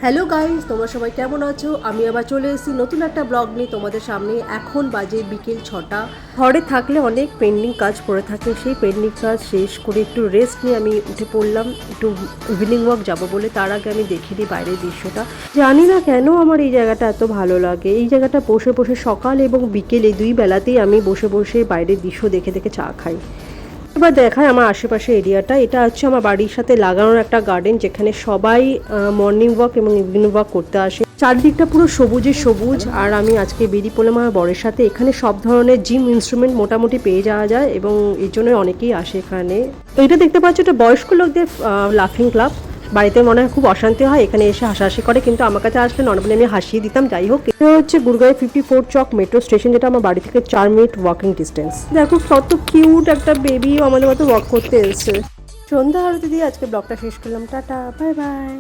Hello guys, তোমরা সবাই কেমন আছো? আমি আবার চলে এসেছি নতুন একটা ব্লগ নিয়ে তোমাদের সামনে। এখন বাজে বিকেল 6টা। ঘরে থাকলে অনেক পেন্ডিং কাজ পড়ে থাকে, সেই পেন্ডিং কাজ শেষ করে একটু রেস্ট নিয়ে আমি উঠে পড়লাম একটু ইভিনিং ওয়াক যাবো বলে। তার আগে আমি দেখে নিই বাইরের দৃশ্যটা। জানি না কেন আমার এই জায়গাটা এত ভালো লাগে। এই জায়গাটা বসে বসে সকাল এবং বিকেল এই দুই বেলাতেই আমি বসে বসে বাইরের দৃশ্য দেখে দেখে চা খাই। এবার দেখায় আমার আশেপাশে এরিয়াটা। এটা হচ্ছে আমার বাড়ির সাথে লাগানোর একটা গার্ডেন, যেখানে সবাই মর্নিং ওয়াক এবং ইভিনিং ওয়াক করতে আসে। চারদিকটা পুরো সবুজে সবুজ। আর আমি আজকে বেরিয়ে পড়লাম আমার বরের সাথে। এখানে সব ধরনের জিম ইনস্ট্রুমেন্ট মোটামুটি পেয়ে যাওয়া যায় এবং এর জন্য অনেকেই আসে এখানে। এটা দেখতে পাচ্ছ, এটা বয়স্ক লোকদের লাফিং ক্লাব। বাড়িতে মনে হয় খুব অশান্তি হয়, এখানে এসে হাসাহাসি করে, কিন্তু আমার কাছে আসলে নর্মালি আমি হাসিয়ে দিতাম। যাই হোক, এটা হচ্ছে গুরগাঁও 54 চক মেট্রো স্টেশন, যেটা আমার বাড়ি থেকে 4 মিনিট ওয়াকিং ডিস্টেন্স। দেখো কত কিউট একটা বেবিও আমাদের মতো ওয়াক করতে এসেছে। সন্ধ্যা আরতি দিয়ে আজকে ব্লগটা শেষ করলাম। Tata, bye bye.